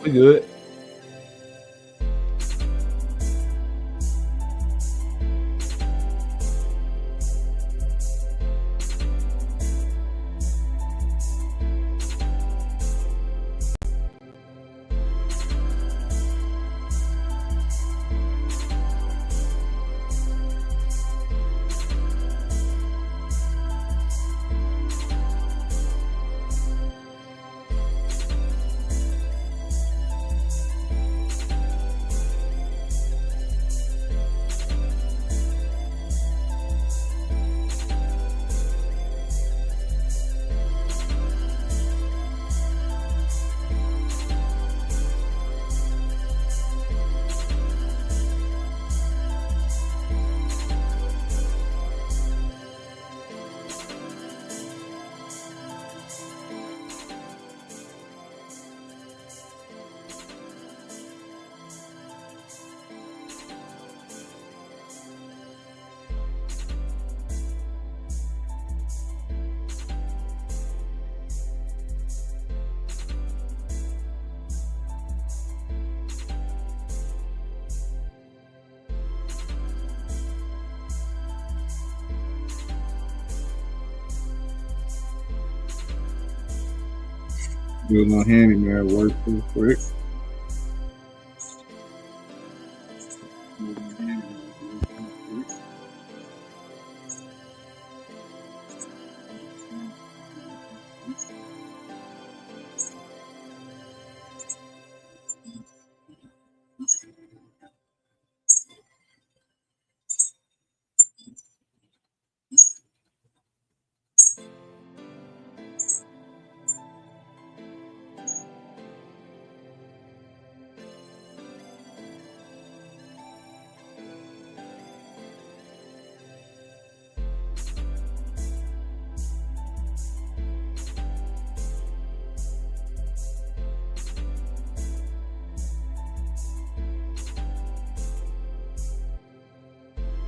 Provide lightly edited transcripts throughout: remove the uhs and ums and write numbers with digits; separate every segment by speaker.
Speaker 1: We good.
Speaker 2: Do a little handyman work real quick.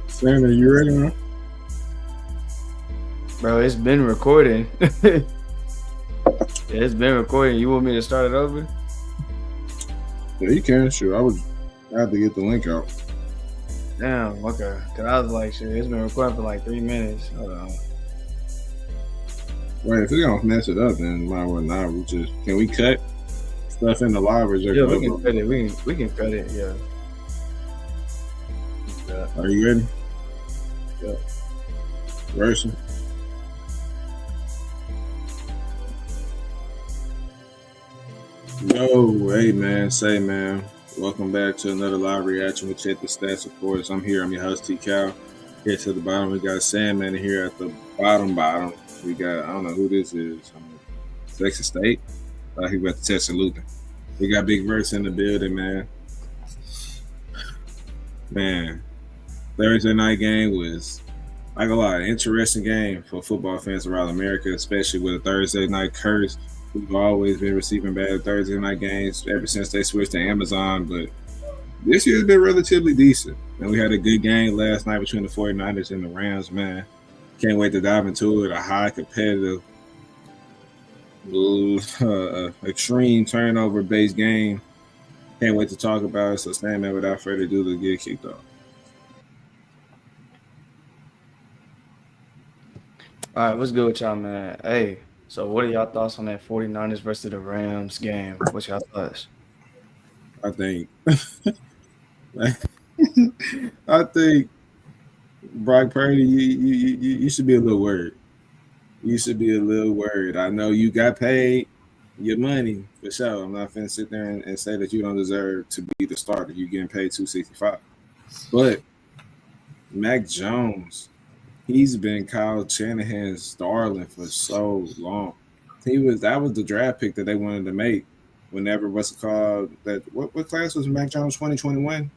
Speaker 2: Santa, you ready, man?
Speaker 1: Bro, it's been recording. It's been recording. You want me to start it over?
Speaker 2: Yeah, you can. Sure. I have to get the link out.
Speaker 1: Damn, okay. Cause I was like, shit, it's been recording for like 3 minutes. Hold on.
Speaker 2: Wait, if we don't mess it up, then might well not. Can we cut stuff in the live or just
Speaker 1: Yeah, we can cut it. We can cut it. Yeah.
Speaker 2: Are you ready?
Speaker 1: Yeah.
Speaker 2: Version. Yo, hey man, welcome back to another live reaction with Check the Stats, of course. I'm here, I'm your host T Cal. Here to the bottom, we got Sandman here at the bottom. We got, I don't know who this is. Texas State. He went to Tuscaloosa. We got Big Verse in the building, man. Man, Thursday night game was, like a lot, interesting game for football fans around America, especially with a Thursday night curse. We've always been receiving bad Thursday night games ever since they switched to Amazon, but this year's been relatively decent. And we had a good game last night between the 49ers and the Rams, man. Can't wait to dive into it. A high competitive, extreme turnover-based game. Can't wait to talk about it. So, man, without further ado, let's get kicked off.
Speaker 1: All right, what's good with y'all, man? Hey, so what are y'all thoughts on that 49ers versus the Rams game? What's y'all thoughts?
Speaker 2: I think I think Brock Purdy, you should be a little worried. You should be a little worried. I know you got paid your money for sure. I'm not finna sit there and say that you don't deserve to be the starter. You getting paid $265, but Mac Jones, he's been Kyle Shanahan's darling for so long. That was the draft pick that they wanted to make. Whenever what's it called that what class was Mac Jones 2021?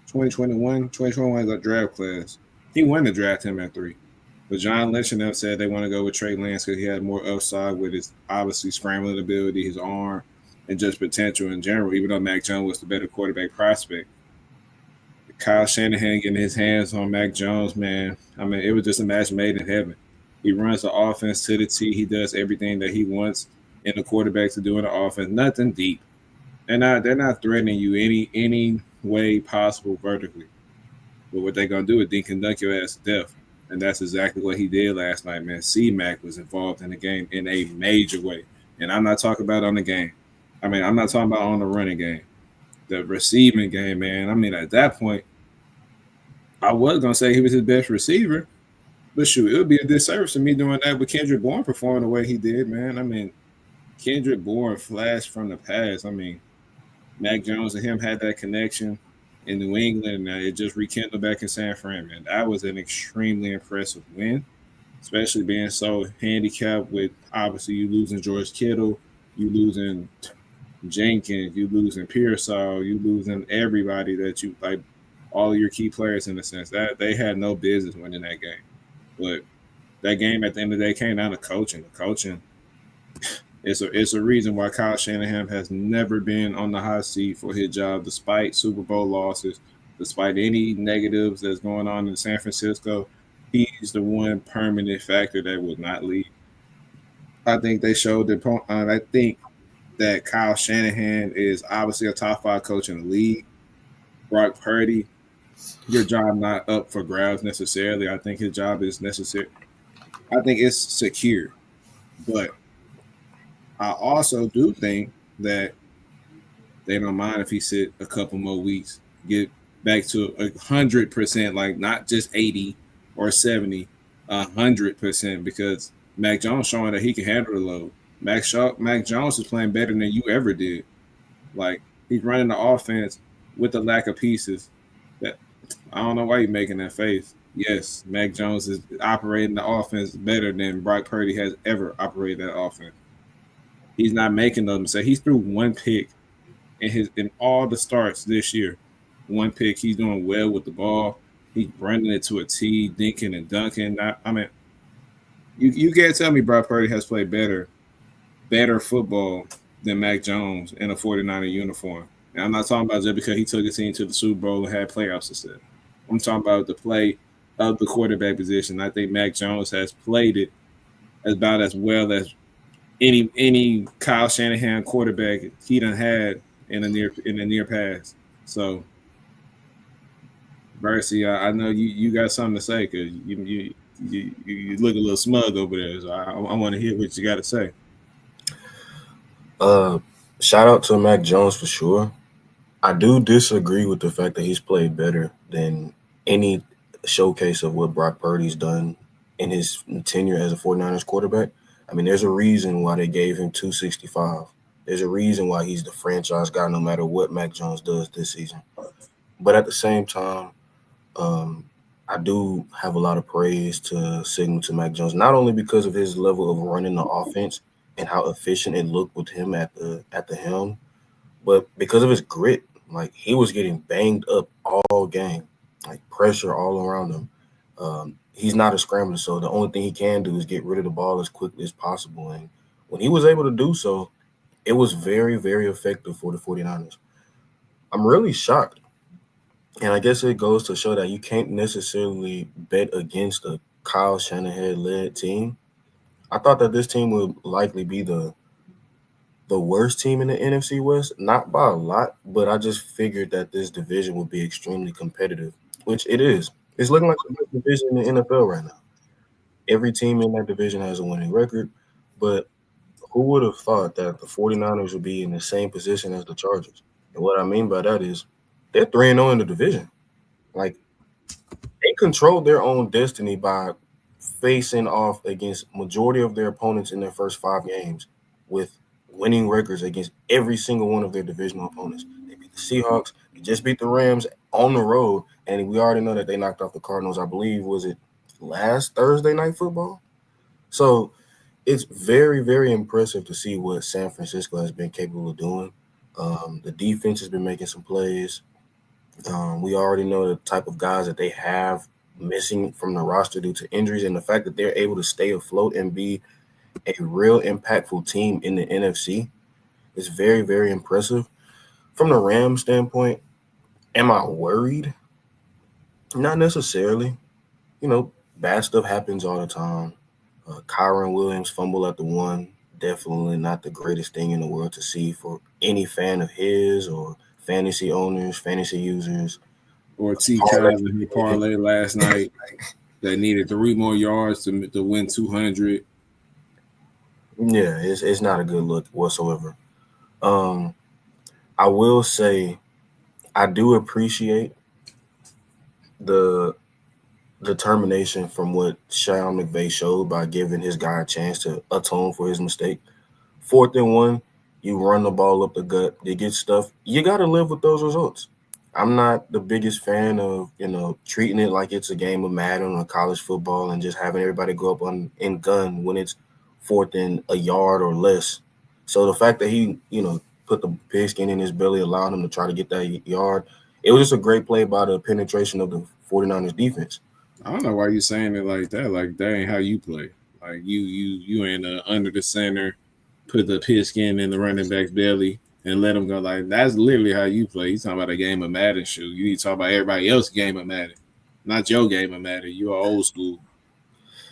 Speaker 2: 2021 is a draft class. He wanted to draft him at 3. But John Lynch and them said they want to go with Trey Lance because he had more upside with his obviously scrambling ability, his arm, and just potential in general, even though Mac Jones was the better quarterback prospect. Kyle Shanahan getting his hands on Mac Jones, man. I mean, it was just a match made in heaven. He runs the offense to the T. He does everything that he wants. and the quarterbacks are doing the offense. Nothing deep. They're not threatening you any way possible vertically. But what they're gonna do is dink and dunk your ass to death. And that's exactly what he did last night, man. C Mac was involved in the game in a major way. And I'm not talking about on the game. I mean, I'm not talking about on the running game. The receiving game, man. I mean, at that point, I was gonna say he was his best receiver. But shoot, it would be a disservice to me doing that with Kendrick Bourne performing the way he did, man. I mean, Kendrick Bourne flashed from the past. I mean, Mac Jones and him had that connection in New England, and it just rekindled back in San Fran, man. That was an extremely impressive win, especially being so handicapped with obviously you losing George Kittle, you losing Jenkins, you losing Pearsall, you losing everybody that you like, all your key players in a sense that they had no business winning that game. But that game at the end of the day came down to coaching. The coaching it's a reason why Kyle Shanahan has never been on the hot seat for his job, despite Super Bowl losses, despite any negatives that's going on in San Francisco. He's the one permanent factor that would not leave. I think they showed that. I think that Kyle Shanahan is obviously a top five coach in the league. Brock Purdy, your job not up for grabs necessarily. I think his job is necessary. I think it's secure, but I also do think that they don't mind if he sit a couple more weeks, get back to 100%, like not just 80 or 70, 100%, because Mac Jones showing that he can handle the load. Mac Jones is playing better than you ever did. Like he's running the offense with the lack of pieces. That I don't know why you're making that face. Yes, Mac Jones is operating the offense better than Brock Purdy has ever operated that offense. He's not making them. So he's threw one pick in all the starts this year. One pick. He's doing well with the ball. He's running it to a T, dinking and dunking. I mean, you can't tell me Brock Purdy has played better football than Mac Jones in a 49er uniform. And I'm not talking about just because he took his team to the Super Bowl and had playoffs instead. I'm talking about the play of the quarterback position. I think Mac Jones has played it about as well as any Kyle Shanahan quarterback he done had in the near past. So, Mercy, I know you got something to say because you look a little smug over there. So I want to hear what you got to say.
Speaker 3: Uh, Shout out to Mac Jones for sure. I do disagree with the fact that he's played better than any showcase of what Brock Purdy's done in his tenure as a 49ers quarterback. I mean, there's a reason why they gave him 265. There's a reason why he's the franchise guy no matter what Mac Jones does this season. But at the same time, um, I do have a lot of praise to signal to Mac Jones, not only because of his level of running the offense and how efficient it looked with him at the helm, but because of his grit. Like he was getting banged up all game, like pressure all around him. He's not a scrambler, so the only thing he can do is get rid of the ball as quickly as possible. And when he was able to do so, it was very, very effective for the 49ers. I'm really shocked. And I guess it goes to show that you can't necessarily bet against a Kyle Shanahan led team. I thought that this team would likely be the worst team in the NFC West, not by a lot, but I just figured that this division would be extremely competitive, which it is. It's looking like the best division in the NFL right now. Every team in that division has a winning record, but who would have thought that the 49ers would be in the same position as the Chargers? And what I mean by that is they're 3-0 in the division. Like they controlled their own destiny by facing off against majority of their opponents in their first 5 games with winning records against every single one of their divisional opponents. They beat the Seahawks, they just beat the Rams on the road, and we already know that they knocked off the Cardinals, I believe, was it last Thursday night football? So it's very, very impressive to see what San Francisco has been capable of doing. The defense has been making some plays. We already know the type of guys that they have missing from the roster due to injuries, and the fact that they're able to stay afloat and be a real impactful team in the NFC is very, very impressive. From the Rams standpoint, am I worried? Not necessarily. Bad stuff happens all the time. Kyron Williams fumble at the one. definitely not the greatest thing in the world to see for any fan of his or fantasy owners, fantasy users.
Speaker 2: Or T. Conley, he parlay last night that needed 3 more yards to win 200.
Speaker 3: Yeah, it's not a good look whatsoever. Um, I will say I do appreciate the determination from what Sean McVay showed by giving his guy a chance to atone for his mistake. 4th and 1, you run the ball up the gut, you get stuff. You got to live with those results. I'm not the biggest fan of treating it like it's a game of Madden or college football and just having everybody go up on in gun when it's 4th and a yard or less. So the fact that he put the pigskin in his belly allowed him to try to get that yard. It was just a great play by the penetration of the 49ers defense.
Speaker 2: I don't know why you saying it like that. Like that ain't how you play. Like you ain't under the center, put the pigskin in the running back's belly and let him go. Like that's literally how you play. You talking about a game of Madden shoot. You need to talk about everybody else's game of Madden, not your game of Madden. You are old school.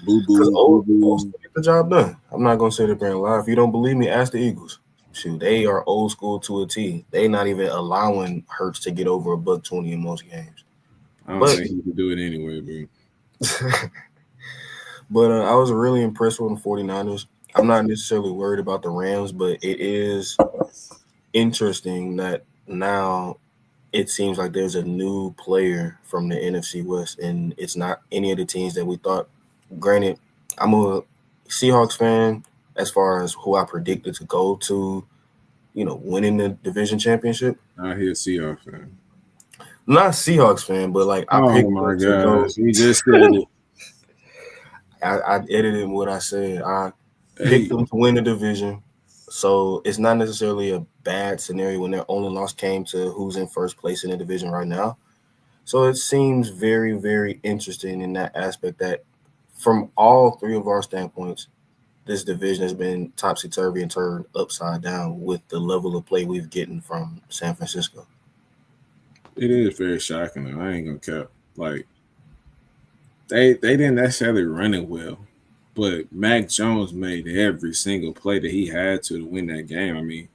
Speaker 2: Boo
Speaker 3: Because
Speaker 2: boo boo
Speaker 3: old
Speaker 2: boo.
Speaker 3: school get the job done. I'm not gonna sit up there and lie. If you don't believe me, ask the Eagles. Shoot, they are old school to a T. They not even allowing Hurts to get over a buck 20 in most games.
Speaker 2: I don't
Speaker 3: But
Speaker 2: think he could do it anyway, bro.
Speaker 3: but I was really impressed with the 49ers. I'm not necessarily worried about the Rams, but it is interesting that now it seems like there's a new player from the NFC West, and it's not any of the teams that we thought. Granted, I'm a Seahawks fan as far as who I predicted to go to, winning the division championship.
Speaker 2: I hear Seahawks fan.
Speaker 3: Not a Seahawks fan, but like I
Speaker 2: Oh
Speaker 3: picked
Speaker 2: my
Speaker 3: them to go.
Speaker 2: gosh, he just said it.
Speaker 3: I edited what I said. I picked
Speaker 2: Hey,
Speaker 3: them to win the division. So it's not necessarily a bad scenario when their only loss came to who's in first place in the division right now. So it seems very, very interesting in that aspect that from all three of our standpoints, this division has been topsy turvy and turned upside down with the level of play we've gotten from San Francisco.
Speaker 2: it is very shocking though. I ain't gonna cap. Like they didn't necessarily run it well, but Mac Jones made every single play that he had to win that game. I mean,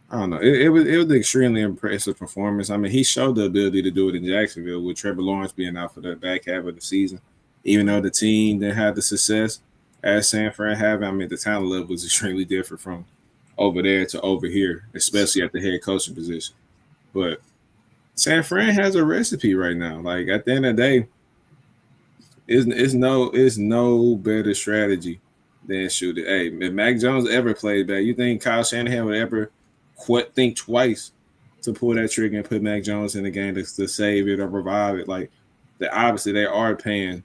Speaker 2: I don't know. It was an extremely impressive performance. I mean, he showed the ability to do it in Jacksonville with Trevor Lawrence being out for the back half of the season. Even though the team didn't have the success as San Fran had, I mean, the talent level was extremely different from over there to over here, especially at the head coaching position. But San Fran has a recipe right now. Like at the end of the day, it's no better strategy than shoot it. Hey, if Mac Jones ever played bad, you think Kyle Shanahan would ever think twice to pull that trigger and put Mac Jones in the game to save it or revive it? Like, obviously they are paying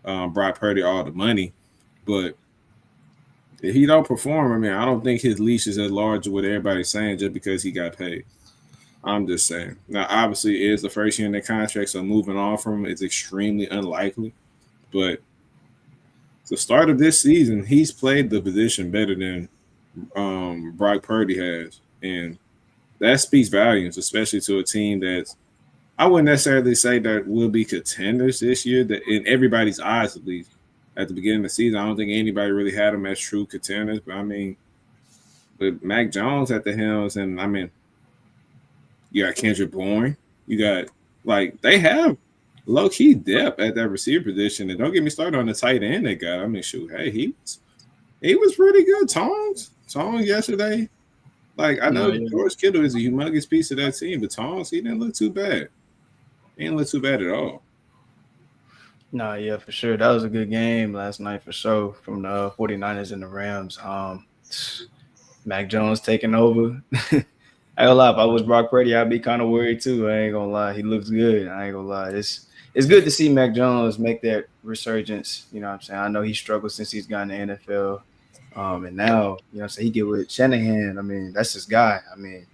Speaker 2: Brock Purdy all the money, but if he don't perform, I mean, I don't think his leash is as large as what everybody's saying just because he got paid. I'm just saying. Now, obviously, it is the first year in the contract, so moving on from him is extremely unlikely. But the start of this season, he's played the position better than Brock Purdy has, and that speaks volumes, especially to a team that's I wouldn't necessarily say that will be contenders this year. That in everybody's eyes, at least at the beginning of the season, I don't think anybody really had them as true contenders. But I mean, with Mac Jones at the helms, and I mean, you got Kendrick Bourne, you got like they have low key depth at that receiver position, and don't get me started on the tight end they got. I mean, shoot, hey, he was pretty good. Tongs yesterday. Like I
Speaker 1: No,
Speaker 2: know
Speaker 1: yeah.
Speaker 2: George Kittle is a humongous piece of that team, but Tongs he didn't look too bad. He didn't look too bad at all.
Speaker 1: No, yeah, for sure. That was a good game last night for sure from the 49ers and the Rams. Mac Jones taking over. I ain't gonna lie, if I was Brock Purdy, I'd be kind of worried too. I ain't gonna lie. He looks good. I ain't gonna lie. It's good to see Mac Jones make that resurgence. You know what I'm saying? I know he struggled since he's gotten the NFL. And now, he get with Shanahan. I mean, that's his guy. I mean,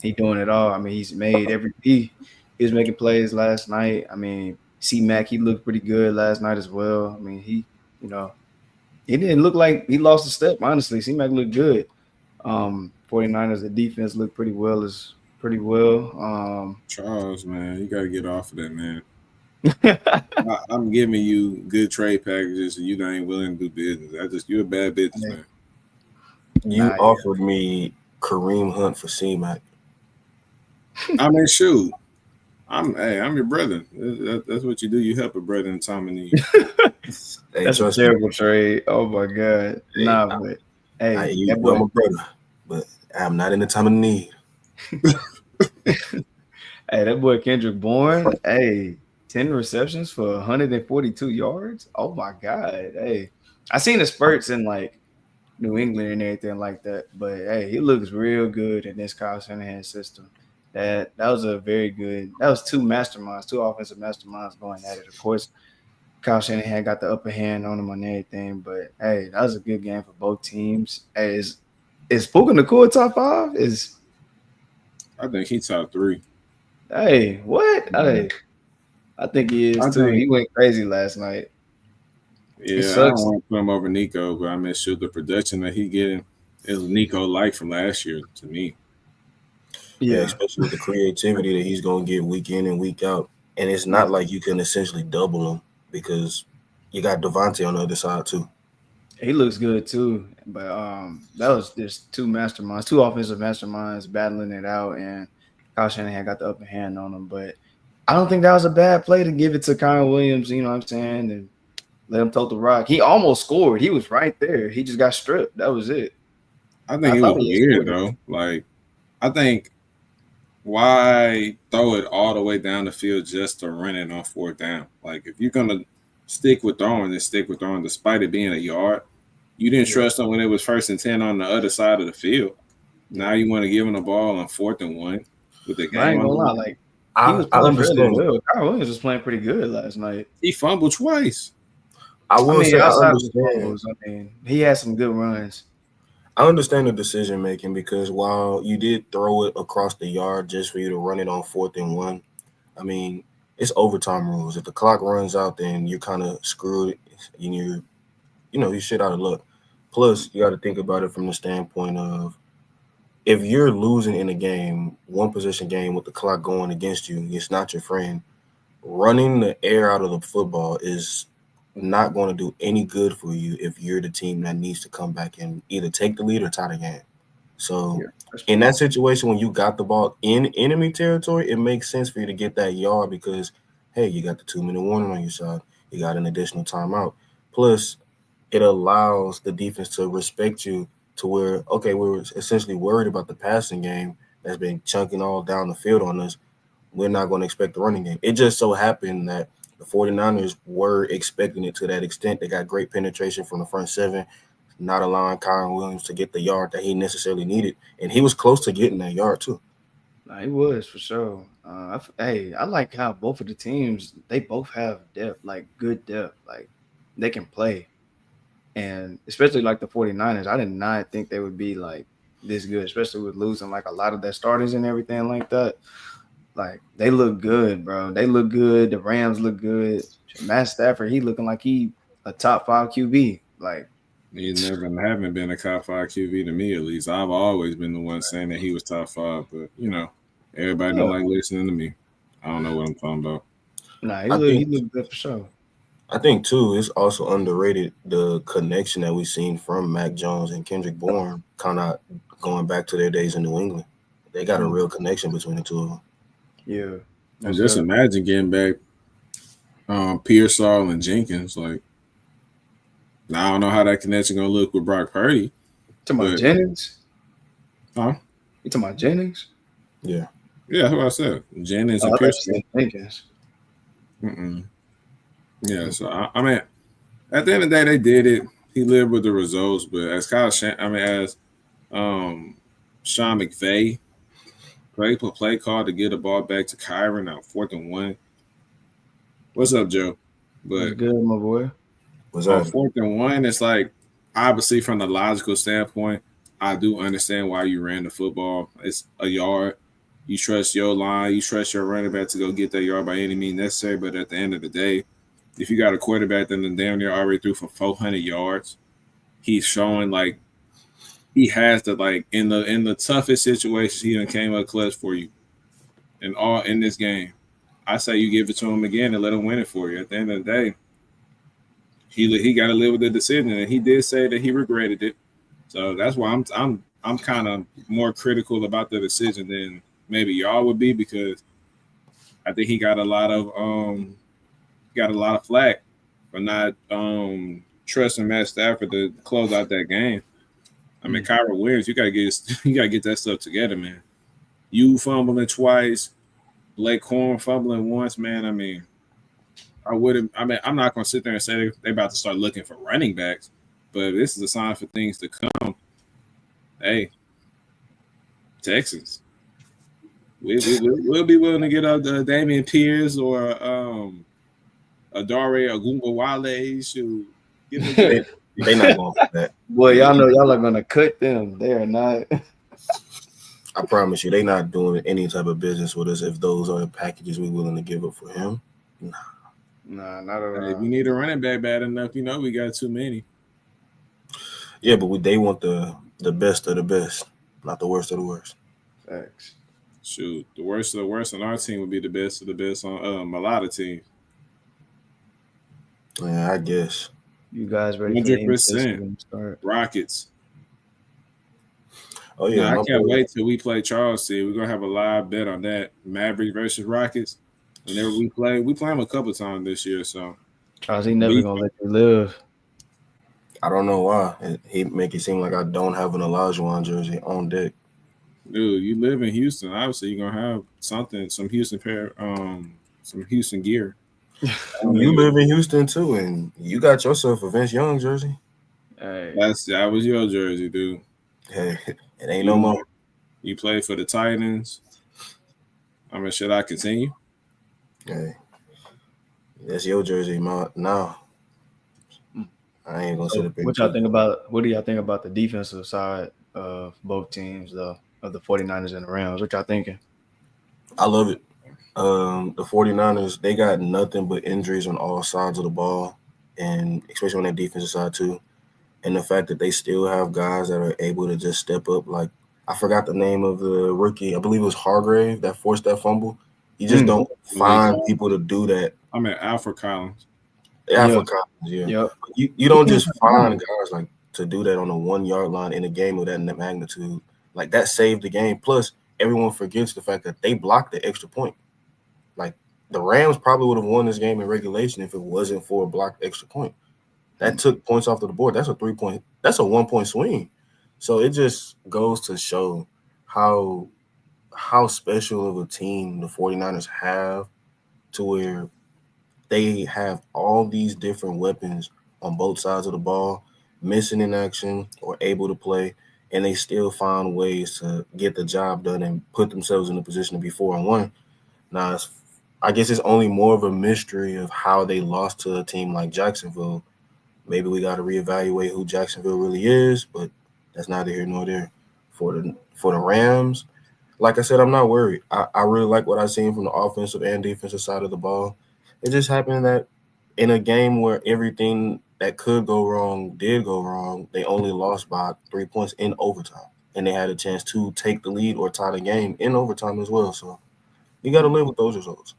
Speaker 1: he doing it all. I mean, he's made he was making plays last night. I mean, C Mac, he looked pretty good last night as well. I mean, you know, he didn't look like he lost a step, honestly. C Mac looked good. 49ers, the defense looked pretty well.
Speaker 2: Charles, man, you got to get off of that, man. I'm giving you good trade packages, and you ain't willing to do business. You're a bad businessman.
Speaker 3: You
Speaker 1: Nah, yeah.
Speaker 3: offered me Kareem Hunt for C-Mac.
Speaker 2: I mean, shoot. I'm your brother. That's what you do. You help a brother in time of need.
Speaker 3: Hey,
Speaker 1: That's a
Speaker 3: trust me.
Speaker 1: terrible trade. Oh my god.
Speaker 3: Hey,
Speaker 1: Nah, but hey,
Speaker 3: you
Speaker 1: that
Speaker 3: know I'm
Speaker 1: boy.
Speaker 3: a brother, but I'm not in the time of need.
Speaker 1: Hey, that boy Kendrick Bourne. Hey, 10 receptions for 142 yards. Oh my god. Hey, I seen the spurts in like New England and everything like that. But hey, he looks real good in this Kyle Shanahan system. That was a very good. That was two masterminds, two offensive masterminds going at it. Of course, Kyle Shanahan got the upper hand on him on everything. But hey, that was a good game for both teams. Hey, is Puka Nacua top five? Is
Speaker 2: I think he top three.
Speaker 1: hey what?
Speaker 3: Yeah.
Speaker 1: Hey, I think he is
Speaker 2: I
Speaker 1: too.
Speaker 2: think,
Speaker 1: He went crazy last night. It
Speaker 2: yeah, I don't
Speaker 1: sucks.
Speaker 2: want to put him over Nico, but I mean, shoot, the production that he getting is Nico like from last year to me.
Speaker 3: Yeah,
Speaker 1: Yeah,
Speaker 3: especially with the creativity that he's gonna get week in and week out. And it's
Speaker 1: yeah.
Speaker 3: not like you can essentially double him because you got Devontae on the other side too.
Speaker 1: He looks good too, but that was just two masterminds, two offensive masterminds battling it out, and Kyle Shanahan got the upper hand on him. But I don't think that was a bad play to give it to Kyle Williams. You know what I'm saying, and let him tote the rock. He almost scored. He was right there. He just got stripped. That was it.
Speaker 2: I think
Speaker 1: I
Speaker 2: it
Speaker 1: thought
Speaker 2: was
Speaker 1: he had
Speaker 2: weird
Speaker 1: scored it.
Speaker 2: though. Like, I think why throw it all the way down the field just to run it on fourth down? Like, if you're gonna stick with throwing, then stick with throwing, despite it being a yard. You didn't
Speaker 1: Yeah,
Speaker 2: trust him when it was 1st and 10 on the other side of the field.
Speaker 1: yeah.
Speaker 2: Now you want to give him the ball on 4th and 1 with the
Speaker 1: But I
Speaker 2: game
Speaker 1: ain't
Speaker 2: on
Speaker 1: gonna
Speaker 2: the
Speaker 1: lie,
Speaker 2: line.
Speaker 1: like he
Speaker 3: I
Speaker 1: was
Speaker 3: I
Speaker 1: playing fairly
Speaker 3: understand.
Speaker 1: well. Kyle Williams was playing pretty good last night.
Speaker 2: He fumbled twice.
Speaker 3: I
Speaker 1: I
Speaker 3: will
Speaker 1: mean,
Speaker 3: say I
Speaker 1: outside of the
Speaker 3: understand.
Speaker 1: fumbles, I mean, he had some good runs.
Speaker 3: I understand the decision making because while you did throw it across the yard just for you to run it on 4th and 1, I mean, it's overtime rules. If the clock runs out, then you're kind of screwed and you shit out of luck. Plus, you got to think about it from the standpoint of if you're losing in a game, one possession game with the clock going against you, it's not your friend. Running the air out of the football is not going to do any good for you if you're the team that needs to come back and either take the lead or tie the game. So
Speaker 1: Yeah, that's
Speaker 3: in
Speaker 1: true.
Speaker 3: that situation, when you got the ball in enemy territory, it makes sense for you to get that yard because, hey, you got the 2-minute warning on your side. You got an additional timeout. Plus, it allows the defense to respect you to where, okay, we're essentially worried about the passing game that's been chunking all down the field on us. We're not going to expect the running game. It just so happened that the 49ers were expecting it to that extent. They got great penetration from the front seven, not allowing Kyron Williams to get the yard that he necessarily needed. And he was close to getting that yard, too.
Speaker 1: Nah, he was for sure. Hey, I like how both of the teams they both have depth, like good depth, like they can play, and especially like the 49ers, I did not think they would be like this good, especially with losing like a lot of their starters and everything like that. Like they look good, bro. They look good. The Rams look good. Matt Stafford, he looking like he a top five QB. Like
Speaker 2: He never haven't been a top five QB to me, at least. I've always been the one saying that he was top five, but everybody don't
Speaker 1: yeah,
Speaker 2: like listening to me. I don't know what I'm talking about.
Speaker 1: nah,
Speaker 3: I
Speaker 1: he
Speaker 3: think
Speaker 1: looked good for sure.
Speaker 3: I think too, it's also underrated the connection that we've seen from Mac Jones and Kendrick Bourne, kind of going back to their days in New England. They got a
Speaker 1: Mm,
Speaker 3: real connection between the two of them.
Speaker 1: yeah,
Speaker 2: And
Speaker 1: most
Speaker 2: just
Speaker 1: definitely.
Speaker 2: imagine getting back Pearsall and Jenkins. Like, now I don't know how that connection gonna look with Brock Purdy,
Speaker 1: To my
Speaker 2: but
Speaker 1: Jennings,
Speaker 2: huh?
Speaker 1: you talking about Jennings?
Speaker 3: Yeah.
Speaker 2: Yeah, that's what I said. Jennings
Speaker 1: Oh,
Speaker 2: and
Speaker 1: I thought you
Speaker 2: Pearsall.
Speaker 1: said Jenkins.
Speaker 2: Mm-mm. Yeah, so I mean, at the end of the day, they did it. He lived with the results, but as um, Sean McVay play call to get the ball back to Kyron on 4th and 1. What's up, Joe?
Speaker 1: Was
Speaker 2: But
Speaker 1: good, my boy.
Speaker 3: Was
Speaker 2: on
Speaker 3: that
Speaker 2: 4th and 1, it's like obviously from the logical standpoint, I do understand why you ran the football. It's a yard. You trust your line. You trust your running back to go get that yard by any means necessary. But at the end of the day, if you got a quarterback that damn near already threw for 400 yards, he's showing like he has to like in the toughest situations he done came up clutch for you and all in this game. I say you give it to him again and let him win it for you. At the end of the day, he got to live with the decision, and he did say that he regretted it. So that's why I'm kind of more critical about the decision than maybe y'all would be because I think he got a lot of flack for not trusting Matt Stafford to close out that game. I mean, Kyra Williams, you gotta get you gotta get that stuff together, man. You fumbling twice, Blake Corn fumbling once, man. I mean, I wouldn't. I mean, I'm not gonna sit there and say they're about to start looking for running backs, but this is a sign for things to come. Hey, Texans, we'll be willing to get up Damian Pierce or Adare Ogunbowale. Shoot, give me
Speaker 3: They
Speaker 2: that.
Speaker 3: they not going for that.
Speaker 1: Boy, y'all know y'all are gonna cut them. They are not.
Speaker 3: I promise you, they not doing any type of business with us if those are the packages we willing to give up for him.
Speaker 1: Nah, not at
Speaker 2: Hey, if
Speaker 1: all.
Speaker 2: you need a running back bad enough, you know we got too many.
Speaker 3: Yeah, but they want the best of the best, not the worst of the worst.
Speaker 1: Facts.
Speaker 2: Shoot, the worst of the worst on our team would be the best of the best on a lot of teams.
Speaker 3: Yeah, I guess.
Speaker 1: You guys ready for the
Speaker 2: 100%
Speaker 1: in-season to start?
Speaker 2: Rockets.
Speaker 3: Oh
Speaker 2: No,
Speaker 3: yeah,
Speaker 2: I
Speaker 3: my
Speaker 2: can't
Speaker 3: boy.
Speaker 2: wait till we play Charles City. We're gonna have a live bet on that. Mavericks versus Rockets. Whenever we play them a couple times this year. So
Speaker 1: Charles, he never
Speaker 2: we,
Speaker 1: gonna let you live.
Speaker 3: I don't know why he make it seem like I don't have an Olajuwon jersey on deck.
Speaker 2: dude, you live in Houston. Obviously, you're gonna have something, some Houston gear. I don't
Speaker 3: You
Speaker 2: think
Speaker 3: live in Houston too, and you got yourself a Vince Young jersey.
Speaker 1: Hey,
Speaker 2: that was your jersey, dude.
Speaker 3: Hey, it ain't no
Speaker 2: You
Speaker 3: more.
Speaker 2: you played for the Titans. I mean, should I continue?
Speaker 3: Hey, that's your jersey, ma. Now I ain't gonna sit
Speaker 1: so
Speaker 3: up here and keep.
Speaker 1: what do y'all think about the defensive side of both teams, though, of the 49ers and the Rams? What y'all thinking?
Speaker 3: I love it. The 49ers, they got nothing but injuries on all sides of the ball, and especially on that defensive side too. And the fact that they still have guys that are able to just step up. Like I forgot the name of the rookie. I believe it was Hargrave that forced that fumble. You just
Speaker 1: Mm,
Speaker 3: don't
Speaker 2: Malik
Speaker 3: find
Speaker 2: Collins.
Speaker 3: people to do that.
Speaker 2: I'm at Alfred Collins.
Speaker 3: Yeah,
Speaker 1: yeah,
Speaker 3: for Collins, yeah.
Speaker 1: yep.
Speaker 3: You
Speaker 1: He
Speaker 3: don't
Speaker 1: came
Speaker 3: just
Speaker 1: from
Speaker 3: find
Speaker 1: college.
Speaker 3: guys like to do that on a 1 yard line in a game of that magnitude. Like that saved the game. Plus, everyone forgets the fact that they blocked the extra point. Like the Rams probably would have won this game in regulation if it wasn't for a blocked extra point. That took points off of the board. That's a 3 point. That's a 1 point swing. So it just goes to show how special of a team the 49ers have to where they have all these different weapons on both sides of the ball, missing in action or able to play, and they still find ways to get the job done and put themselves in a position to be 4-1. Now, I guess it's only more of a mystery of how they lost to a team like Jacksonville. Maybe we got to reevaluate who Jacksonville really is, but that's neither here nor there. For the Rams, like I said, I'm not worried. I really like what I've seen from the offensive and defensive side of the ball. It just happened that in a game where everything that could go wrong did go wrong, they only lost by 3 points in overtime. And they had a chance to take the lead or tie the game in overtime as well. So you got to live with those results.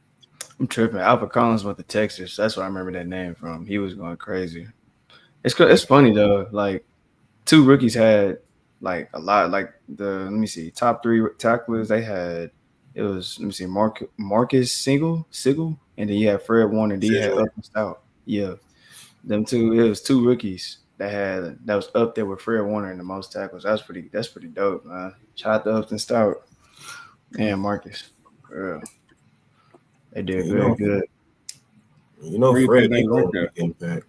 Speaker 1: I'm tripping. Alfred Collins went to Texas. That's where I remember that name from. He was going crazy. It's funny though. Like two rookies had like a lot. Like the let me see, top three tacklers they had. It was let me see, Marcus Sigel, and then you had Fred Warner. And then you had
Speaker 2: Sigil.
Speaker 1: up and Stout. Yeah, them two. It was two rookies that was up there with Fred Warner in the most tackles. That's pretty dope, man. Shout out to Upton Stout and Marcus. Yeah, they did
Speaker 3: You
Speaker 1: very
Speaker 3: know,
Speaker 1: good.
Speaker 2: Where you
Speaker 3: Fred,
Speaker 2: think they
Speaker 3: he
Speaker 2: rank
Speaker 3: going
Speaker 2: at?
Speaker 3: to impact.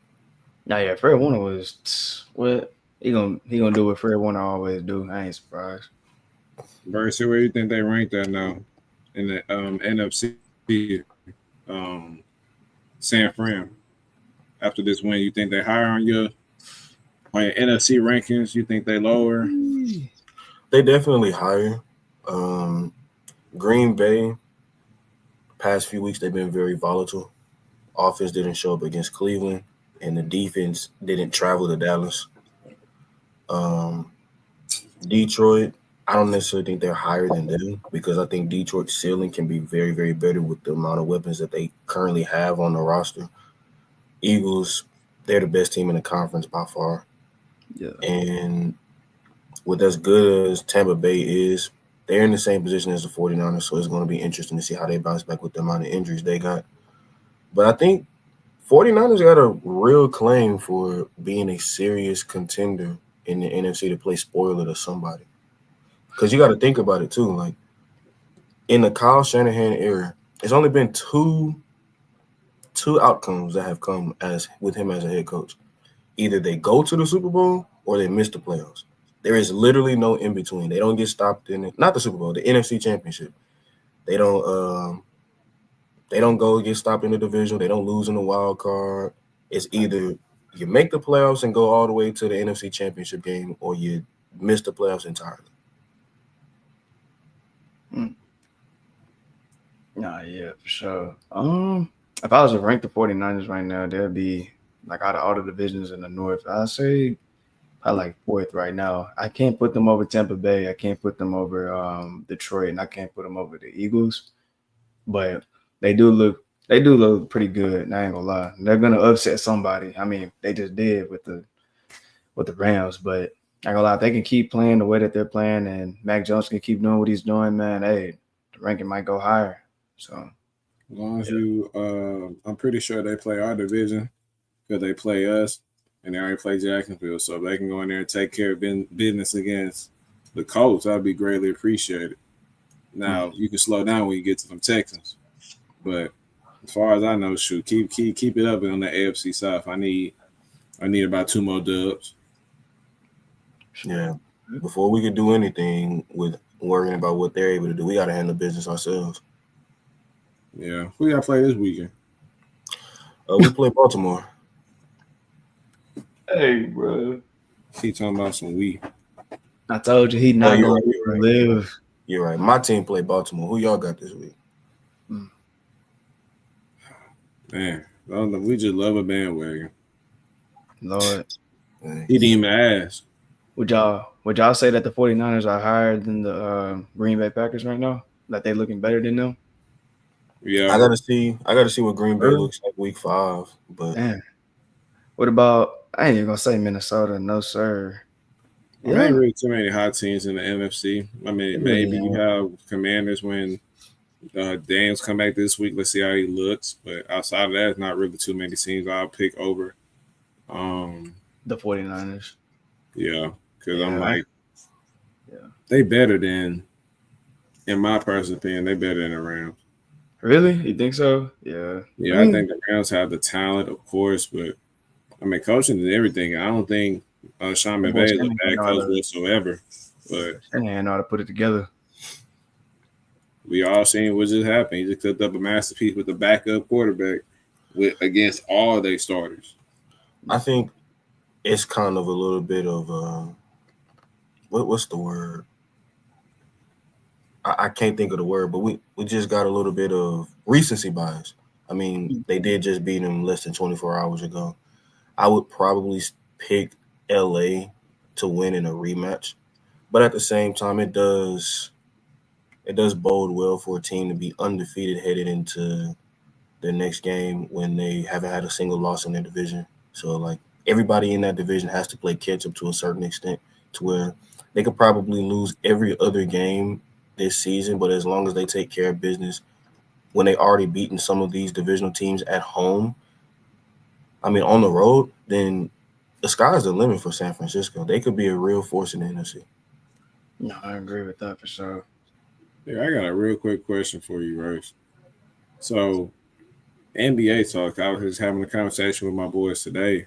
Speaker 1: Now, yeah, Fred Warner was what he gonna do what Fred Warner always do. I ain't surprised.
Speaker 2: Versus where you think they ranked at now in the NFC San Fran after this win? You think they higher on your NFC rankings? You think they lower?
Speaker 3: They definitely higher. Um, Green Bay, past few weeks, they've been very volatile. Offense didn't show up against Cleveland, and the defense didn't travel to Dallas. Um, Detroit, I don't necessarily think they're higher than them because I think Detroit's ceiling can be very, very better with the amount of weapons that they currently have on the roster. Eagles, they're the best team in the conference by far.
Speaker 1: Yeah,
Speaker 3: And with as good as Tampa Bay is, they're in the same position as the 49ers, so it's going to be interesting to see how they bounce back with the amount of injuries they got. But I think 49ers got a real claim for being a serious contender in the NFC to play spoiler to somebody. Because you got to think about it too. Like in the Kyle Shanahan era, it's only been two outcomes that have come as with him as a head coach. Either they go to the Super Bowl or they miss the playoffs. There is literally no in between. They don't get stopped in it. Not the Super Bowl, the NFC Championship. They don't go get stopped in the division. They don't lose in the wild card. It's either you make the playoffs and go all the way to the NFC Championship game, or you miss the playoffs entirely.
Speaker 1: Nah, yeah, for sure. If I was to rank the 49ers right now, they'd be like out of all the divisions in the North, I'd say probably like fourth right now. I can't put them over Tampa Bay. I can't put them over Detroit, and I can't put them over the Eagles. But they do look pretty good. I ain't gonna lie. They're gonna upset somebody. I mean, they just did with the Rams, but I ain't gonna lie. If they can keep playing the way that they're playing, and Mac Jones can keep doing what he's doing, man, hey, the ranking might go higher. So
Speaker 2: As long as you, I'm pretty sure they play our division because they play us, and they already play Jacksonville. So if they can go in there and take care of business against the Colts, that'd be greatly appreciated. Now you can slow down when you get to them Texans, but as far as I know, shoot, keep it up on the AFC South. I need about 2 more dubs.
Speaker 3: Yeah. Before we could do anything with worrying about what they're able to do, we got to handle business ourselves.
Speaker 2: Yeah, who y'all play this weekend?
Speaker 3: We play Baltimore.
Speaker 1: hey, bro,
Speaker 2: He talking about some we.
Speaker 1: I told you he not
Speaker 3: you're
Speaker 1: gonna
Speaker 3: right, you're right.
Speaker 1: live.
Speaker 3: You're right. My team played Baltimore. Who y'all got this week?
Speaker 2: Man, we just love a bandwagon.
Speaker 1: Lord,
Speaker 2: He didn't even ask.
Speaker 1: would y'all say that the 49ers are higher than the Green Bay Packers right now? That they looking better than them?
Speaker 2: Yeah,
Speaker 3: I gotta see what Green Bay
Speaker 1: Really?
Speaker 3: looks like week 5. But
Speaker 1: Damn. What about? I ain't even gonna say Minnesota. No sir.
Speaker 2: there ain't really too many hot teams in the NFC. I mean,
Speaker 1: It really
Speaker 2: maybe you
Speaker 1: ain't.
Speaker 2: have Commanders when Daniels come back this week. Let's see how he looks. But outside of that, it's not really too many teams I'll pick over.
Speaker 1: The 49ers.
Speaker 2: Yeah, because I'm
Speaker 1: Yeah.
Speaker 2: like,
Speaker 1: Yeah.
Speaker 2: they better than, in my personal opinion, they better than the Rams.
Speaker 1: Really? You think so? Yeah.
Speaker 2: Yeah, I think the Rams have the talent, of course, but I mean, coaching and everything. I don't think Sean
Speaker 1: That boy
Speaker 2: McVay is a
Speaker 1: Shanahan
Speaker 2: bad
Speaker 1: know how
Speaker 2: coach
Speaker 1: to
Speaker 2: whatsoever. But
Speaker 1: Shanahan know how to put it together.
Speaker 2: we all seen what just happened. He just cooked up a masterpiece with the backup quarterback against all their starters.
Speaker 3: I think it's kind of a little bit of what's the word? I can't think of the word, but we just got a little bit of recency bias. I mean, they did just beat them less than 24 hours ago. I would probably pick LA to win in a rematch, but at the same time, it does bode well for a team to be undefeated headed into their next game when they haven't had a single loss in their division. So like everybody in that division has to play catch up to a certain extent to where they could probably lose every other game this season, but as long as they take care of business when they already beaten some of these divisional teams at home, I mean on the road, then the sky's the limit for San Francisco. They could be a real force in the NFC.
Speaker 1: No, I agree with that for sure.
Speaker 2: Yeah, I got a real quick question for you, Rose. So, NBA talk. I was just having a conversation with my boys today.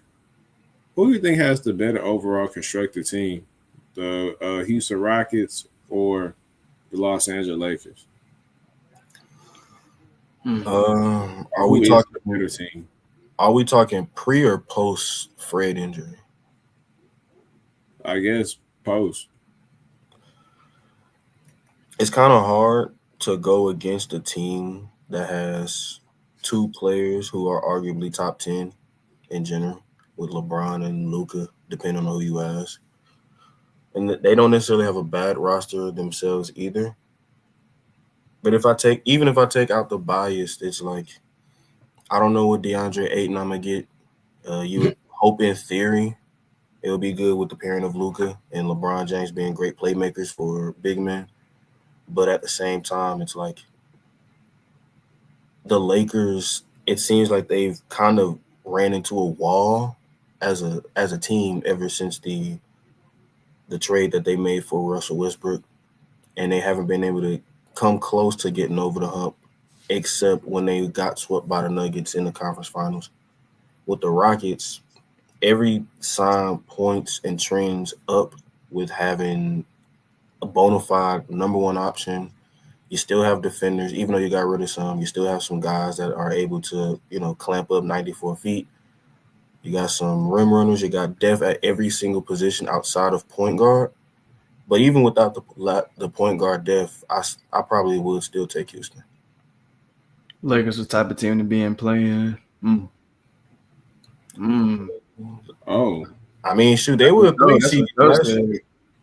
Speaker 2: Who do you think has the better overall constructed team, the Houston Rockets or the Los Angeles Lakers?
Speaker 3: Are we
Speaker 2: Who is
Speaker 3: talking?
Speaker 2: the better team?
Speaker 3: Are we talking pre or post Fred injury?
Speaker 2: I guess post.
Speaker 3: It's kind of hard to go against a team that has 2 players who are arguably top 10 in general with LeBron and Luka, depending on who you ask. And they don't necessarily have a bad roster themselves either. But if I take out the bias, it's like I don't know what DeAndre Ayton I'm gonna get. You would hope in theory It'll be good with the pairing of Luca and LeBron James being great playmakers for big men. But at the same time, it's like the Lakers. It seems like they've kind of ran into a wall as a team ever since the trade that they made for Russell Westbrook, and they haven't been able to come close to getting over the hump, except when they got swept by the Nuggets in the conference finals. With the Rockets, every sign points and trends up with having a bona fide number one option. You still have defenders, even though you got rid of some. You still have some guys that are able to, clamp up 94 feet. You got some rim runners. You got depth at every single position outside of point guard. But even without the point guard depth, I probably would still take Houston.
Speaker 1: Lakers the type of team to be in playing.
Speaker 2: Oh,
Speaker 3: I mean, shoot, they were a
Speaker 1: No,
Speaker 3: three
Speaker 1: that's
Speaker 3: seed
Speaker 1: what Joe
Speaker 3: last
Speaker 1: said.
Speaker 3: year.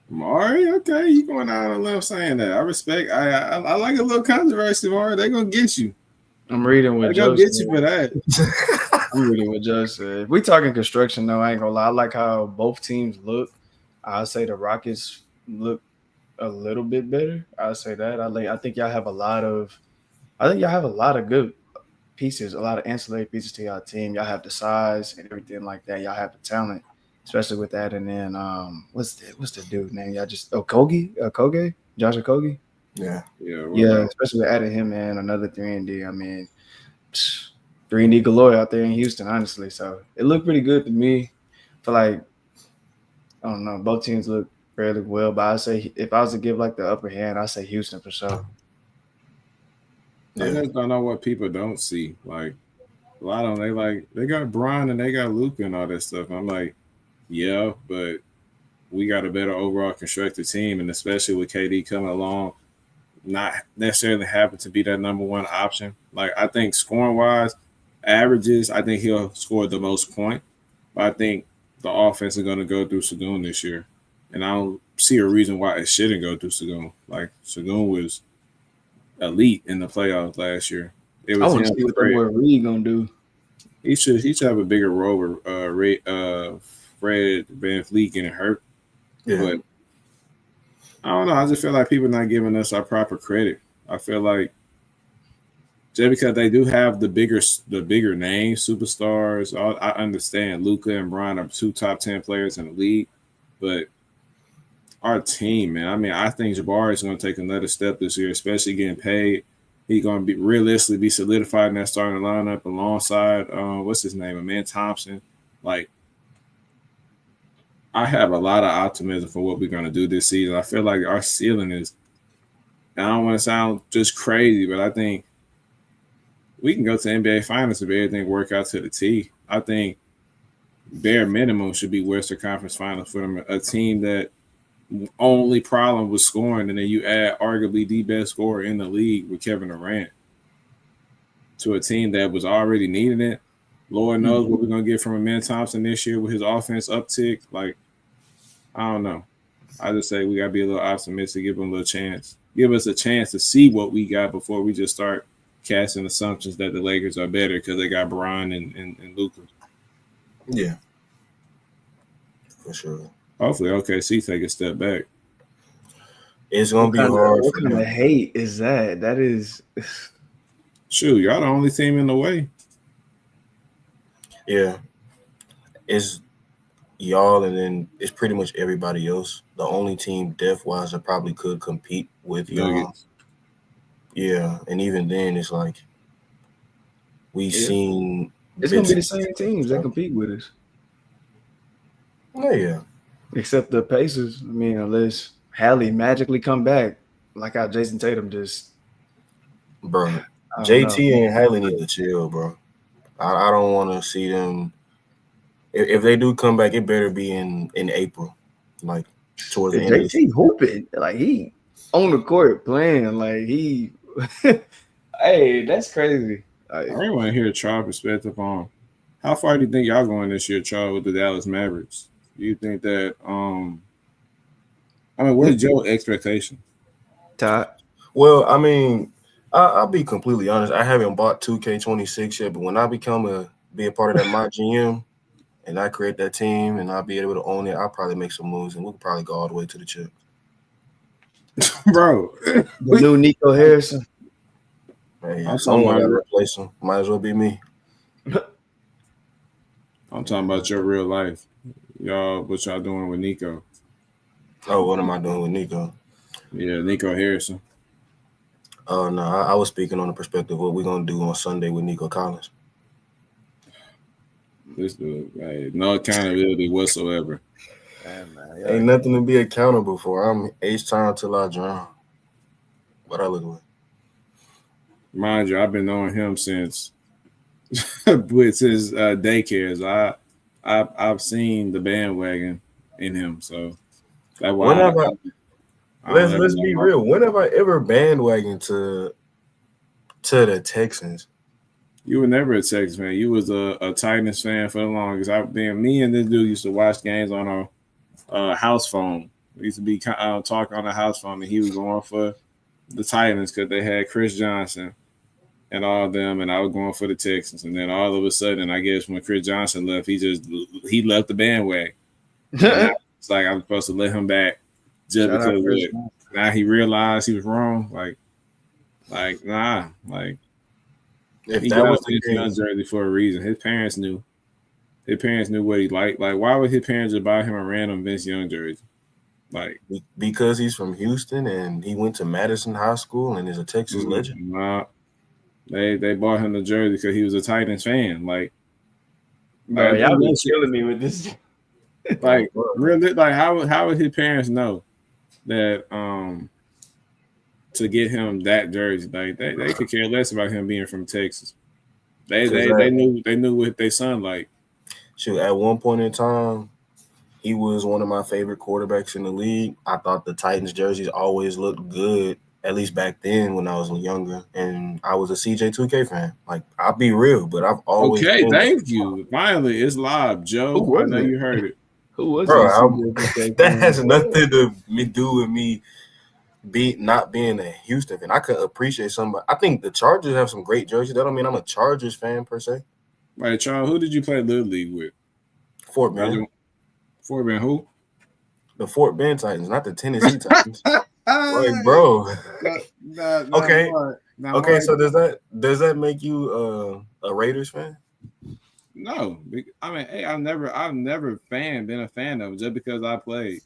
Speaker 2: Mari, okay, you going out on a limb saying that. I respect. I like a little controversy, Mari. They gonna get you.
Speaker 1: I'm reading what
Speaker 2: They
Speaker 1: Joe
Speaker 2: gonna get
Speaker 1: said.
Speaker 2: you for that.
Speaker 1: I'm reading what Joe said. If we talking construction, though, I ain't gonna lie. I like how both teams look. I'll say the Rockets look a little bit better. I'll say that. I think y'all have a lot of. I think y'all have a lot of good pieces, a lot of ancillary pieces to y'all team. Y'all have the size and everything like that. Y'all have the talent, especially with that. And then what's the dude name? Y'all just Koge, Josh Okogie.
Speaker 3: Yeah.
Speaker 2: Yeah, what
Speaker 1: Yeah,
Speaker 2: about
Speaker 1: especially with adding him and another 3 and D. I mean, 3 and D galore out there in Houston, honestly. So it looked pretty good to me. For like, I don't know, both teams look fairly well. But I say if I was to give like the upper hand, I say Houston for sure.
Speaker 2: I
Speaker 3: Yeah.
Speaker 2: just don't know what people don't see. Like a lot of them, they got Brian and they got Luca and all that stuff. I'm like, yeah, but we got a better overall constructed team, and especially with KD coming along, not necessarily happen to be that number one option. Like I think scoring wise, averages, I think he'll score the most point. But I think the offense is going to go through Sagoon this year, and I don't see a reason why it shouldn't go through Sagoon. Like Sagoon was elite in the playoffs last year. It
Speaker 1: I
Speaker 2: was
Speaker 1: want to
Speaker 2: him,
Speaker 1: see what that
Speaker 2: Fred.
Speaker 1: boy Reed gonna do.
Speaker 2: He should have a bigger role with Fred Van Fleet getting hurt.
Speaker 3: Yeah.
Speaker 2: But I don't know. I just feel like people not giving us our proper credit. I feel like just because they do have the bigger names, superstars. I understand Luca and Brian are two top 10 players in the league, but our team, man. I mean, I think Jabari is going to take another step this year, especially getting paid. He's going to be realistically be solidified in that starting lineup alongside what's his name, man Thompson. Like I have a lot of optimism for what we're going to do this season. I feel like our ceiling is. I don't want to sound just crazy, but I think we can go to NBA Finals if everything work out to the T. I think bare minimum should be Western Conference Finals for them. A team that only problem was scoring, and then you add arguably the best scorer in the league with Kevin Durant to a team that was already needing it. Lord knows what we're gonna get from Amen Thompson this year with his offense uptick. Like, I don't know. I just say we gotta be a little optimistic, give him a little chance. Give us a chance to see what we got before we just start casting assumptions that the Lakers are better because they got Brian and Luka.
Speaker 3: Yeah. For sure.
Speaker 2: Hopefully OKC take a step back.
Speaker 3: It's gonna be hard
Speaker 1: What
Speaker 3: for
Speaker 1: kind of
Speaker 3: them.
Speaker 1: hate is that? That is.
Speaker 2: Shoot, y'all the only team in the way.
Speaker 3: Yeah. It's y'all, and then it's pretty much everybody else. The only team depth wise that probably could compete with y'all.
Speaker 2: Nuggets.
Speaker 3: Yeah, and even then, it's like we
Speaker 1: Yeah.
Speaker 3: seen.
Speaker 1: It's gonna
Speaker 3: bits
Speaker 1: be the
Speaker 3: and
Speaker 1: same
Speaker 3: pieces
Speaker 1: teams
Speaker 3: of
Speaker 1: that
Speaker 3: stuff.
Speaker 1: compete with us,
Speaker 3: Yeah.
Speaker 1: except the Pacers. I mean, unless Hallie magically come back, like how Jason Tatum just.
Speaker 3: Bro,
Speaker 1: I don't know.
Speaker 3: JT and Haley need to chill, bro. I don't want to see them. If they do come back, it better be in April, like towards the end of the
Speaker 1: JT
Speaker 3: season.
Speaker 1: hooping like he on the court playing like he. Hey, that's crazy.
Speaker 2: I
Speaker 1: Like,
Speaker 2: really want to hear Charles' perspective on how far do you think y'all going this year, Charles, with the Dallas Mavericks? Do you think that I mean, what's Joe's expectation?
Speaker 1: Todd.
Speaker 3: Well, I mean, I'll be completely honest. I haven't bought 2K26 yet, but when I become be a part of that my GM and I create that team and I'll be able to own it, I'll probably make some moves and we could probably go all the way to the chip.
Speaker 2: Bro.
Speaker 1: The new Nico Harrison.
Speaker 3: Hey,
Speaker 2: I'm
Speaker 3: someone
Speaker 2: talking
Speaker 3: got to
Speaker 2: about
Speaker 3: replace him. Might as well be me.
Speaker 2: I'm talking about your real life. Y'all, what y'all doing with Nico?
Speaker 3: Oh, what am I doing with Nico?
Speaker 2: Yeah, Nico Harrison.
Speaker 3: Oh, no, I was speaking on the perspective of what we're going to do on Sunday with Nico Collins.
Speaker 2: This dude, hey, no accountability whatsoever.
Speaker 1: Yeah, man.
Speaker 3: Ain't nothing to be accountable for. I'm H-Town till I drown. What I look like.
Speaker 2: Mind you, I've been knowing him since with his daycares. I've seen the bandwagon in him, so that's
Speaker 3: When
Speaker 2: why
Speaker 3: have I
Speaker 2: I don't ever
Speaker 3: let's be real. When have I ever bandwagon to the Texans?
Speaker 2: You were never a Texas fan. You was a Titans fan for the longest. Me and this dude used to watch games on our house phone. We used to be talking on the house phone, and he was going for the Titans because they had Chris Johnson and all of them, and I was going for the Texans. And then all of a sudden, I guess when Chris Johnson left, he left the bandwagon. And it's like I'm supposed to let him back just
Speaker 1: Shout out Chris
Speaker 2: because now he realized he was wrong. Like nah, like.
Speaker 3: If
Speaker 2: He
Speaker 3: that
Speaker 2: got
Speaker 3: was
Speaker 2: a
Speaker 3: the
Speaker 2: Vince Young
Speaker 3: case,
Speaker 2: jersey for a reason. His parents knew. His parents knew what he liked. Like, why would his parents just buy him a random Vince Young jersey? Like,
Speaker 3: because he's from Houston and he went to Madison High School and is a Texas legend.
Speaker 2: nah, they bought him the jersey because he was a Titans fan. Like,
Speaker 1: Bro, y'all be killing me with this.
Speaker 2: like really, like how would his parents know that to get him that jersey? Like, they could care less about him being from Texas. They knew what their son like.
Speaker 3: Shoot, at one point in time, he was one of my favorite quarterbacks in the league. I thought the Titans jerseys always looked good, at least back then when I was younger. And I was a CJ2K fan. Like, I'll be real, but I've always
Speaker 2: Okay,
Speaker 3: been
Speaker 2: thank you. Finally, it's live, Joe.
Speaker 1: Who
Speaker 2: I
Speaker 1: was
Speaker 2: know
Speaker 1: it?
Speaker 2: you heard it.
Speaker 1: Who was
Speaker 3: Bro,
Speaker 1: it?
Speaker 3: that has nothing to do with me not being a Houston fan. I could appreciate somebody. I think the Chargers have some great jerseys. That don't mean I'm a Chargers fan per se.
Speaker 2: Right, Charles, who did you play Little League with?
Speaker 3: Fort Bend.
Speaker 2: Fort Bend who?
Speaker 3: The Fort Bend Titans, not the Tennessee Titans. Like, bro. Okay. Okay, so does that make you a Raiders fan?
Speaker 2: No. I mean, hey, I've never been a fan of it just because I played.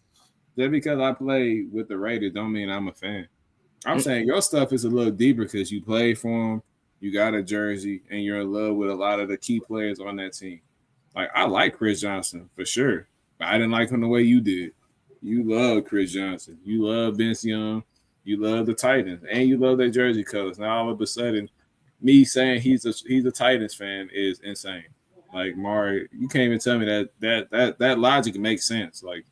Speaker 2: Just because I played with the Raiders don't mean I'm a fan. I'm saying your stuff is a little deeper because you played for them, you got a jersey, and you're in love with a lot of the key players on that team. Like, I like Chris Johnson for sure, but I didn't like him the way you did. You love Chris Johnson. You love Vince Young. You love the Titans, and you love their jersey colors. Now all of a sudden, me saying he's a Titans fan is insane. Like, Mari, you can't even tell me that logic makes sense. Like,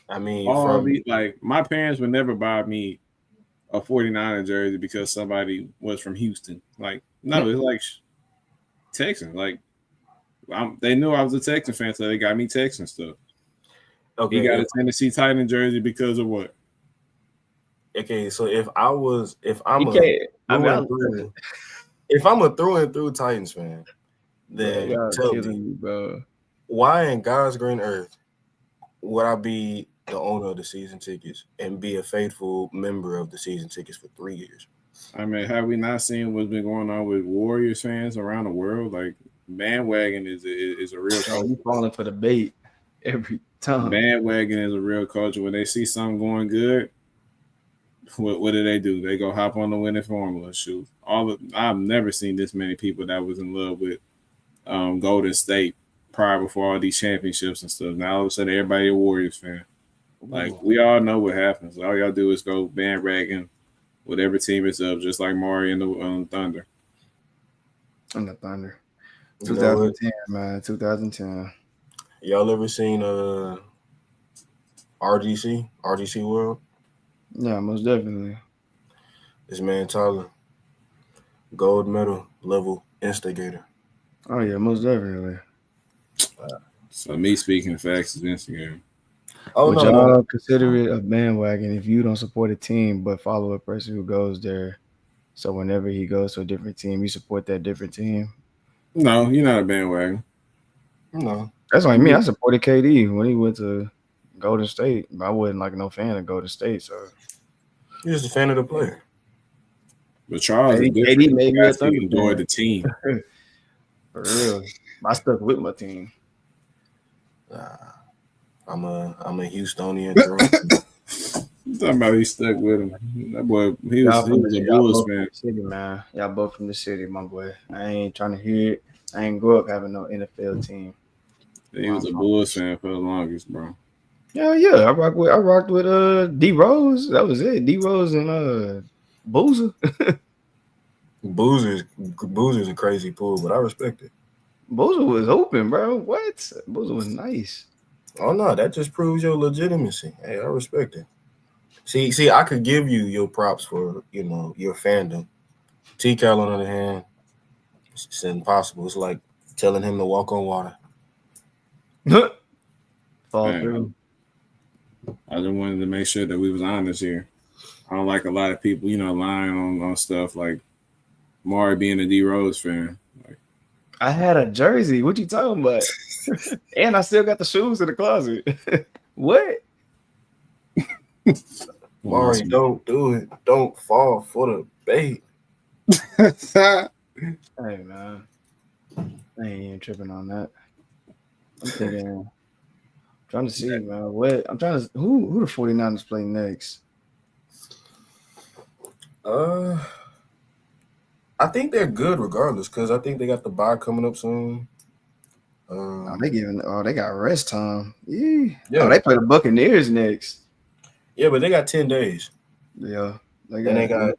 Speaker 3: I mean,
Speaker 2: like my parents would never buy me a 49er jersey because somebody was from Houston. Like, no, it's like Texans. Like, they knew I was a Texan fan, so they got me Texan stuff. Okay, he got a Tennessee Titan jersey because of what?
Speaker 3: Okay, so if I'm a through and through Titans fan, then tell me,
Speaker 1: bro,
Speaker 3: why in God's green earth would I be the owner of the season tickets and be a faithful member of the season tickets for 3 years?
Speaker 2: I mean, have we not seen what's been going on with Warriors fans around the world? Like, bandwagon is a real culture.
Speaker 1: You falling for the bait every time.
Speaker 2: Bandwagon is a real culture. When they see something going good, what do? They go hop on the winning formula. Shoot, I've never seen this many people that was in love with Golden State prior before all these championships and stuff. Now all of a sudden everybody a Warriors fan. Like, we all know what happens. All y'all do is go bandwagon whatever team is up, just like Mari and the Thunder.
Speaker 1: And the Thunder. 2010, man. 2010.
Speaker 3: Y'all ever seen RGC World?
Speaker 1: Yeah, most definitely.
Speaker 3: This man Tyler, gold medal level instigator.
Speaker 1: Oh yeah, most definitely.
Speaker 2: So me speaking facts is Instagram.
Speaker 1: Would y'all consider it a bandwagon if you don't support a team but follow a person who goes there? So whenever he goes to a different team, you support that different team?
Speaker 2: No, you're not a bandwagon.
Speaker 3: No.
Speaker 1: That's what I mean. I supported KD when he went to Golden State, but I wasn't like no fan of Golden State. So
Speaker 3: You're just a fan of the player.
Speaker 2: But Charles is
Speaker 1: KD
Speaker 2: different.
Speaker 1: made
Speaker 2: You
Speaker 1: me a
Speaker 2: actually
Speaker 1: Thunder
Speaker 2: enjoy
Speaker 1: fan.
Speaker 2: the team.
Speaker 1: For real. I stuck with my team.
Speaker 3: I'm a Houstonian through.
Speaker 2: You talking about he stuck with him? That boy, he was a
Speaker 1: Y'all
Speaker 2: Bulls
Speaker 1: both from
Speaker 2: fan.
Speaker 1: the city, man. Y'all both from the city, my boy. I ain't trying to hear it. I ain't grow up having no NFL team.
Speaker 2: He was a Bulls fan for the longest, bro.
Speaker 1: Yeah. I rocked with D Rose. That was it. D Rose and Boozer.
Speaker 3: Boozer's a crazy pool, but I respect it.
Speaker 1: Boozer was open, bro. What? Boozer was nice.
Speaker 3: Oh no, that just proves your legitimacy. Hey, I respect it. See, I could give you your props for your fandom. T. Cal, on the other hand, it's impossible. It's like telling him to walk on water.
Speaker 1: Fall
Speaker 2: Man,
Speaker 1: through.
Speaker 2: I just wanted to make sure that we was honest here. I don't like a lot of people, lying on stuff like Mari being a D Rose fan. Like,
Speaker 1: I had a jersey. What you talking about? And I still got the shoes in the closet. What?
Speaker 3: Mari, don't do it. Don't fall for the bait.
Speaker 1: Hey, man. I ain't even tripping on that. I'm thinking, trying to see, man. What? I'm trying to, who the 49ers play next?
Speaker 3: I think they're good regardless because I think they got the bye coming up soon.
Speaker 1: They got rest time. Yeah.
Speaker 3: Yeah.
Speaker 1: Oh, they play the Buccaneers next.
Speaker 3: Yeah, but they got 10 days.
Speaker 1: Yeah.
Speaker 3: They got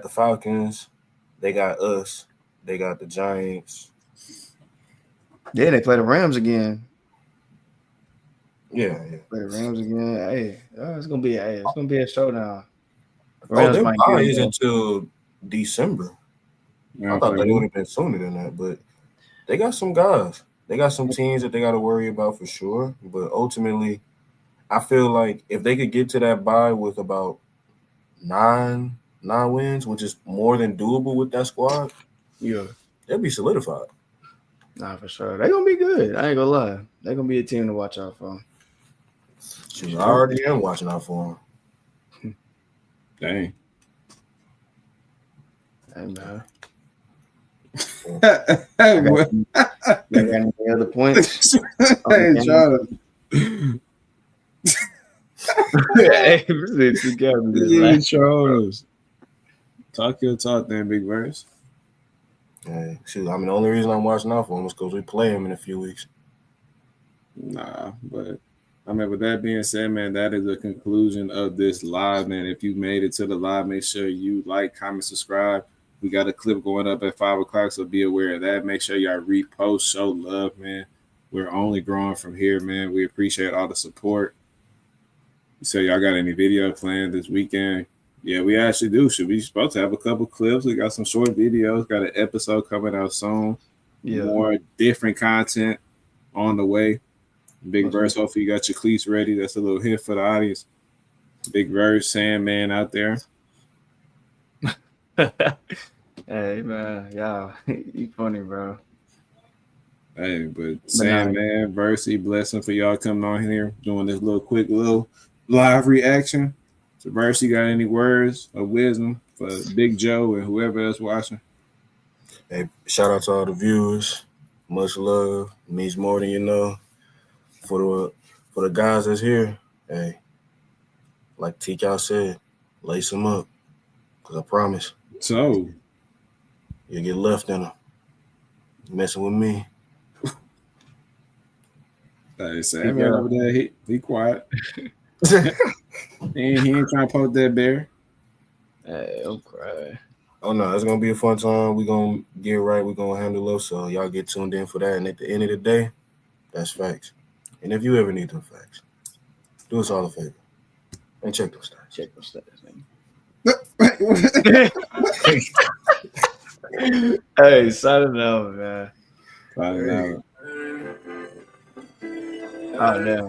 Speaker 3: the Falcons. They got us. They got the Giants.
Speaker 1: Yeah, they play the Rams again.
Speaker 3: Yeah.
Speaker 1: Play the Rams again. Hey, it's gonna be a showdown.
Speaker 3: Their bye is until December.
Speaker 2: Yeah,
Speaker 3: I thought they would have been sooner than that, but they got some guys. They got some teams that they got to worry about for sure. But ultimately, I feel like if they could get to that bye with about nine wins, which is more than doable with that squad,
Speaker 1: yeah,
Speaker 3: they'll be solidified.
Speaker 1: Nah, for sure. They're gonna be good. I ain't gonna lie. They're gonna be a team to watch out for.
Speaker 3: I already am watching out for them.
Speaker 2: Dang.
Speaker 1: Hey, man.
Speaker 2: Hey, what?
Speaker 1: Got any other points?
Speaker 2: Hey, Charles.
Speaker 1: Hey, together.
Speaker 2: Charles. Talk your talk, then, Big Verse.
Speaker 3: Hey, shoot, I mean, the only reason I'm watching out for them is because we play them in a few weeks.
Speaker 2: Nah, but I mean, with that being said, man, that is the conclusion of this live, man. If you made it to the live, make sure you like, comment, subscribe. We got a clip going up at 5 o'clock, so be aware of that. Make sure y'all repost, show love, man. We're only growing from here, man. We appreciate all the support. So y'all got any video planned this weekend? Yeah, we actually do. We supposed to have a couple clips. We got some short videos. Got an episode coming out soon. Yeah. More different content on the way. Big Verse, hopefully you got your cleats ready. That's a little hint for the audience. Big Verse, Sandman out there.
Speaker 1: Hey, man. Y'all, you funny, bro.
Speaker 2: Hey, but Sandman, Versey, blessing for y'all coming on here, doing this quick live reaction. So, Versey, got any words of wisdom for Big Joe and whoever else watching?
Speaker 3: Hey, shout out to all the viewers. Much love. Means more than you know. For the guys that's here, hey, like T-Cal said, lace them up. Because I promise.
Speaker 2: So,
Speaker 3: you'll get left in them. Messing with me.
Speaker 2: Hey, Sandman over there, he quiet. He ain't trying to poke that bear.
Speaker 1: Hey, don't cry.
Speaker 3: Oh, no, it's going to be a fun time. We're going to get right. We're going to handle it. So, y'all get tuned in for that. And at the end of the day, that's facts. And if you ever need them facts, do us all a favor and check those stats.
Speaker 1: Hey, signing out, man.
Speaker 2: Signing out.
Speaker 1: Oh, damn.